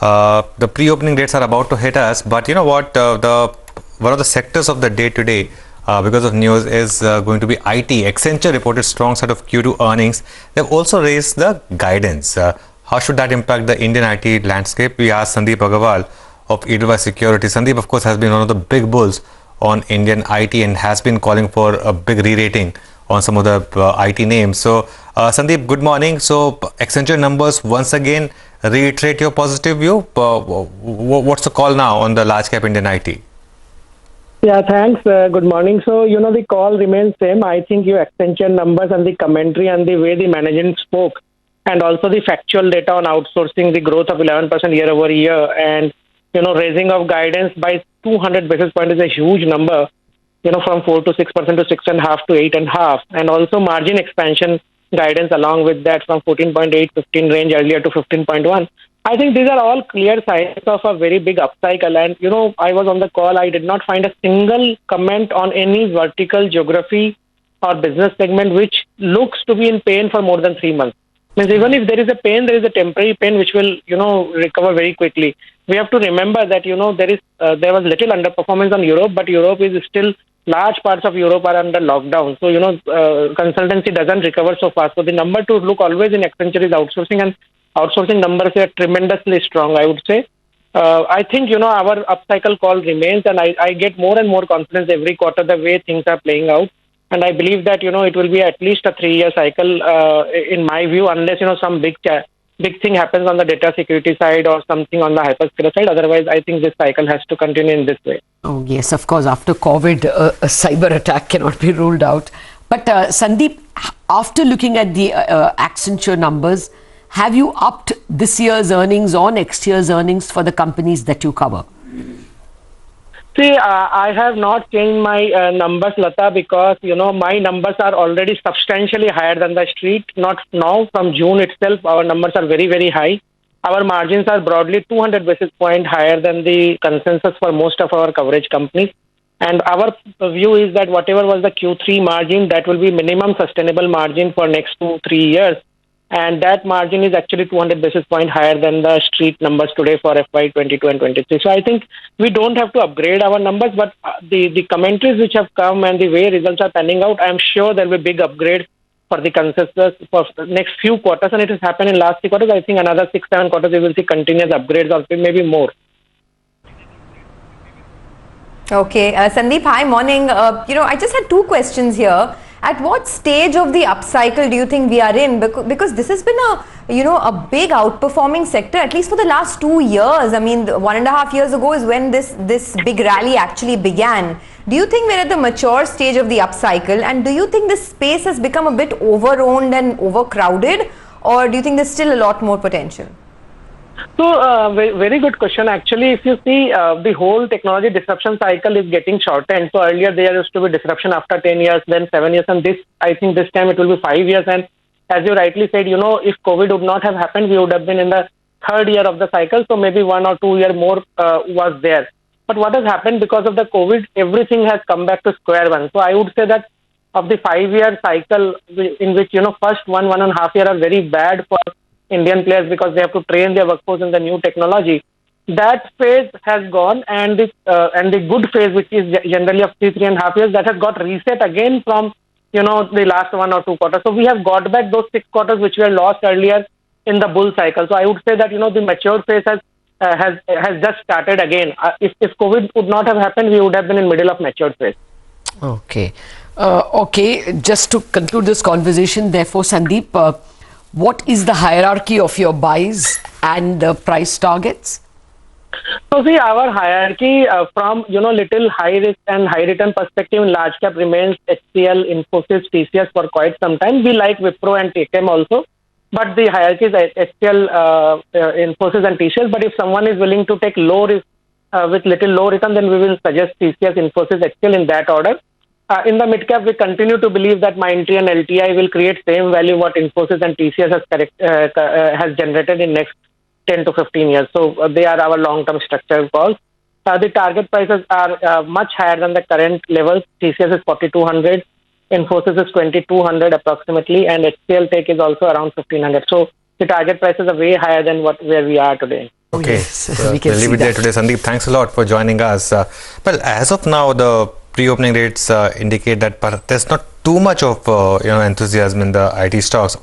The pre-opening dates are about to hit us, but you know what? The one of the sectors of the day today, because of news, is going to be IT. Accenture reported strong set of Q2 earnings. They've also raised the guidance. How should that impact the Indian IT landscape? We asked Sandeep Agarwal of Edelweiss Securities. Sandeep, of course, has been one of the big bulls on Indian IT and has been calling for a big re-rating on some of the IT names. So, Sandeep, good morning. So, Accenture numbers once again reiterate your positive view. What's the call now on the large cap Indian IT? Yeah, thanks. Good morning. So, the call remains same. I think your Accenture numbers and the commentary and the way the management spoke, and also the factual data on outsourcing, the growth of 11% year over year, and, raising of guidance by 200 basis points is a huge number, from 4 to 6% to 6.5 to 8.5. And also margin expansion guidance along with that from 14.8, 15 range earlier to 15.1. I think these are all clear signs of a very big upcycle. And, I was on the call. I did not find a single comment on any vertical geography or business segment which looks to be in pain for more than 3 months. Means even if there is a pain, there is a temporary pain which will, recover very quickly. We have to remember that, there was little underperformance on Europe, but Europe is still, large parts of Europe are under lockdown. So, consultancy doesn't recover so fast. So the number to look always in Accenture is outsourcing, and outsourcing numbers are tremendously strong, I would say. I think, our upcycle call remains, and I get more and more confidence every quarter the way things are playing out. And I believe that, it will be at least a 3-year cycle, in my view, unless, some big thing happens on the data security side or something on the hyperscaler side. Otherwise, I think this cycle has to continue in this way. Oh, yes, of course. After COVID, a cyber attack cannot be ruled out. But Sandeep, after looking at the Accenture numbers, have you upped this year's earnings or next year's earnings for the companies that you cover? See, I have not changed my numbers, Lata, because, my numbers are already substantially higher than the street. Not now, from June itself, our numbers are very, very high. Our margins are broadly 200 basis points higher than the consensus for most of our coverage companies. And our view is that whatever was the Q3 margin, that will be minimum sustainable margin for next 2-3 years. And that margin is actually 200 basis points higher than the street numbers today for FY22 and 23. So I think we don't have to upgrade our numbers, but the commentaries which have come and the way results are panning out, I'm sure there will be big upgrade for the consensus for the next few quarters. And it has happened in last 3 quarters. I think another 6-7 quarters we will see continuous upgrades or maybe more. Okay, Sandeep, hi, morning. I just had 2 questions here. At what stage of the upcycle do you think we are in? Because this has been a big outperforming sector, at least for the last 2 years. I mean, 1.5 years ago is when this big rally actually began. Do you think we're at the mature stage of the upcycle? And do you think this space has become a bit over-owned and overcrowded? Or do you think there's still a lot more potential? So, very good question. Actually, if you see, the whole technology disruption cycle is getting shortened. So earlier there used to be disruption after 10 years, then 7 years, and I think this time it will be 5 years. And as you rightly said, if COVID would not have happened, we would have been in the 3rd year of the cycle. So maybe 1 or 2 year more was there. But what has happened because of the COVID, everything has come back to square one. So I would say that of the 5-year cycle in which, first 1.5 year are very bad for Indian players because they have to train their workforce in the new technology. That phase has gone, and the good phase, which is generally of 3.5 years, that has got reset again from the last 1 or 2 quarters. So we have got back those 6 quarters which were lost earlier in the bull cycle. So I would say that the mature phase has just started again. If COVID would not have happened, we would have been in middle of mature phase. Okay. Just to conclude this conversation, therefore, Sandeep, what is the hierarchy of your buys and price targets? So see, our hierarchy from little high risk and high return perspective in large cap remains HCL, Infosys, TCS for quite some time. We like Wipro and TCM also, but the hierarchy is HCL, Infosys and TCS. But if someone is willing to take low risk with little low return, then we will suggest TCS, Infosys, HCL in that order. In the mid cap, we continue to believe that Mindtree and LTI will create same value what Infosys and TCS has generated in next 10 to 15 years. So they are our long-term structural calls. The target prices are much higher than the current levels. TCS is 4,200, Infosys is 2,200 approximately, and HCL Tech is also around 1,500. So the target prices are way higher than where we are today. Okay, yes, so we can we'll leave see it there that. today. Sandeep, thanks a lot for joining us. Well, as of now, the pre-opening rates indicate that there's not too much of enthusiasm in the IT stocks.